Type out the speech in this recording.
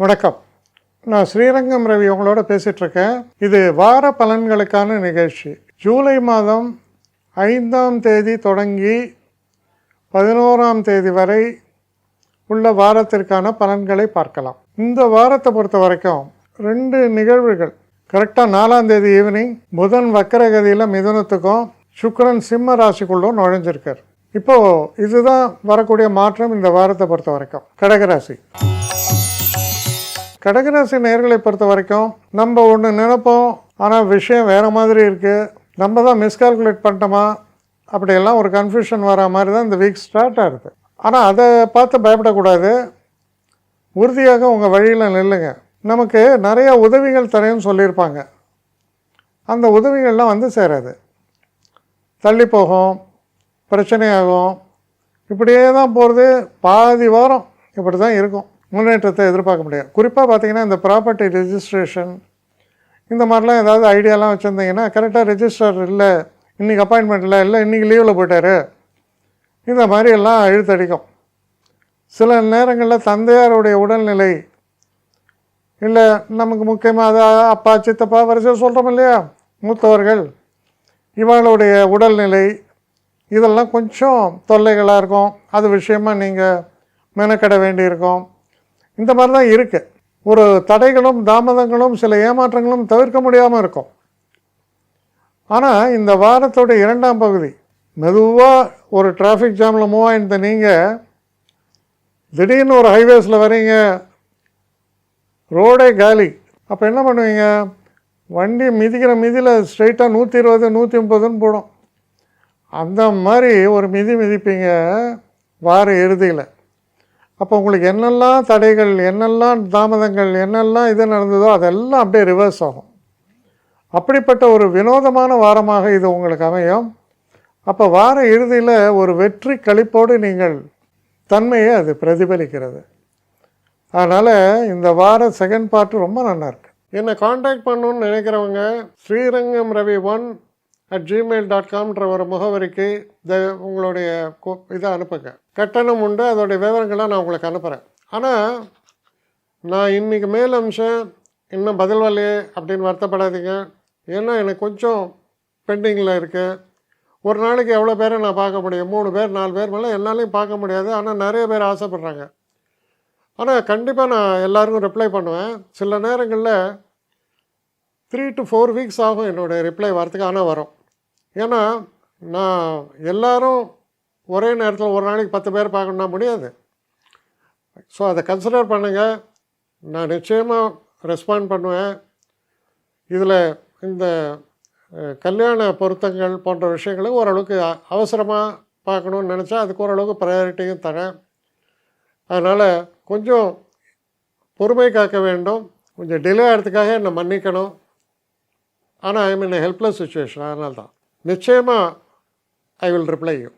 வணக்கம். நான் ஸ்ரீரங்கம் ரவி உங்களோட பேசிகிட்ருக்கேன். இது வார பலன்களுக்கான நிகழ்ச்சி. ஜூலை மாதம் 5ஆம் தேதி தொடங்கி 11ஆம் தேதி வரை உள்ள வாரத்திற்கான பலன்களை பார்க்கலாம். இந்த வாரத்தை பொறுத்த வரைக்கும் 2 நிகழ்வுகள். கரெக்டாக 4ஆம் தேதி ஈவினிங் புதன் வக்கரகதியில் மிதுனத்துக்கும் சுக்கிரன் சிம்ம ராசிக்குள்ளும் நுழைஞ்சிருக்கார். இப்போது இதுதான் வரக்கூடிய மாற்றம் இந்த வாரத்தை பொறுத்த வரைக்கும். கடகராசி நேயர்களை பொறுத்த வரைக்கும் நம்ம ஒன்று நினைப்போம், ஆனால் விஷயம் வேறு மாதிரி இருக்குது, நம்ம தான் மிஸ்கால்குலேட் பண்ணிட்டோமா, அப்படியெல்லாம் ஒரு கன்ஃபியூஷன் வர மாதிரி தான் இந்த வீக் ஸ்டார்ட் ஆகுது. ஆனால் அதை பார்த்து பயப்படக்கூடாது. உறுதியாக உங்கள் வழியில் நில்லுங்க. நமக்கு நிறைய உதவிகள் தரேன்னு சொல்லியிருப்பாங்க. அந்த உதவிகள்லாம் வந்து சேராது, தள்ளி போகும், பிரச்சனையாகும். இப்படியே தான் போகிறது. பாதி வாரம் இப்படி தான் இருக்கும். முன்னேற்றத்தை எதிர்பார்க்க முடியாது. குறிப்பாக பார்த்திங்கன்னா இந்த ப்ராப்பர்ட்டி ரெஜிஸ்ட்ரேஷன் இந்த மாதிரிலாம் ஏதாவது ஐடியாலாம் வச்சுருந்தீங்கன்னா, கரெக்டாக ரெஜிஸ்டர் இல்லை, இன்றைக்கி அப்பாயின்மெண்ட் இல்லை, இன்றைக்கி லீவில் போயிட்டார், இந்த மாதிரியெல்லாம் இழுத்தடிக்கும். சில நேரங்களில் தந்தையாருடைய உடல்நிலை இல்லை, நமக்கு முக்கியமாக அப்பா சித்தப்பா வரிசையாக சொல்கிறோம் இல்லையா, மூத்தவர்கள், இவங்களுடைய உடல்நிலை இதெல்லாம் கொஞ்சம் தொல்லைகளாக இருக்கும். அது விஷயமாக நீங்கள் மெனக்கட வேண்டியிருக்கும். இந்த மாதிரி தான் இருக்குது. ஒரு தடைகளும் தாமதங்களும் சில ஏமாற்றங்களும் தவிர்க்க முடியாமல் இருக்கும். ஆனால் இந்த வாரத்தோட 2ஆம் பகுதி மெதுவாக ஒரு டிராஃபிக் ஜாமில் மூவ் ஆகிருந்த நீங்கள் திடீர்னு ஒரு ஹைவேஸில் வரீங்க, ரோடே காலி. அப்போ என்ன பண்ணுவீங்க? வண்டி மிதிக்கிற மிதியில் ஸ்ட்ரைட்டாக 120 130ன்னு போடும். அந்த மாதிரி ஒரு மிதிப்பீங்க வார இறுதியில். அப்போ உங்களுக்கு என்னெல்லாம் தடைகள், என்னெல்லாம் தாமதங்கள், என்னெல்லாம் இது நடந்ததோ அதெல்லாம் அப்படியே ரிவர்ஸ் ஆகும். அப்படிப்பட்ட ஒரு வினோதமான வாரமாக இது உங்களுக்கு அமையும். அப்போ வார இறுதியில் ஒரு வெற்றி களிப்போடு நீங்கள் தன்மையை அது பிரதிபலிக்கிறது. அதனால் இந்த வார செகண்ட் பார்ட்டு ரொம்ப நல்லாயிருக்கு. என்னை காண்டாக்ட் பண்ணணுன்னு நினைக்கிறவங்க srirangam.ravi1@gmail.com ஒரு முகவரிக்கு உங்களுடைய இதை அனுப்புங்க. கட்டணம் உண்டு, அதோடைய விவரங்களை நான் உங்களுக்கு அனுப்புகிறேன். ஆனால் நான் இன்றைக்கி மேல் அம்சம் இன்னும் பதில் வரலையே அப்படின்னு வருத்தப்படாதீங்க. ஏன்னா எனக்கு கொஞ்சம் பெண்டிங்கில் இருக்குது. ஒரு நாளைக்கு எவ்வளோ பேரை நான் பார்க்க முடியும்? 3 பேர் 4 பேர் மேலே என்னாலையும் பார்க்க முடியாது. ஆனால் நிறைய பேர் ஆசைப்பட்றாங்க. ஆனால் கண்டிப்பாக நான் எல்லாருக்கும் ரிப்ளை பண்ணுவேன். சில நேரங்களில் 3 to 4 வீக்ஸ் ஆகும் என்னுடைய ரிப்ளை வரத்துக்கு. ஆனால் வரும். ஏன்னா நான் எல்லோரும் ஒரே நேரத்தில் ஒரு நாளைக்கு 10 பேர் பார்க்கணுன்னா முடியாது. ஸோ அதை கன்சிடர் பண்ணுங்கள். நான் நிச்சயமாக ரெஸ்பாண்ட் பண்ணுவேன். இதில் இந்த கல்யாண பொருத்தங்கள் போன்ற விஷயங்களுக்கு ஓரளவுக்கு அவசரமாக பார்க்கணுன்னு நினச்சா அதுக்கு ஓரளவுக்கு ப்ரையாரிட்டியும் தரேன். அதனால் கொஞ்சம் பொறுமை காக்க வேண்டும். கொஞ்சம் டிலே ஆகிறதுக்காக என்னை மன்னிக்கணும். ஆனால் ஐ மீன் ஹெல்ப்லெஸ் சுச்சுவேஷன். அதனால தான் நிச்சயமாக ஐ வில் ரிப்ளை யூ.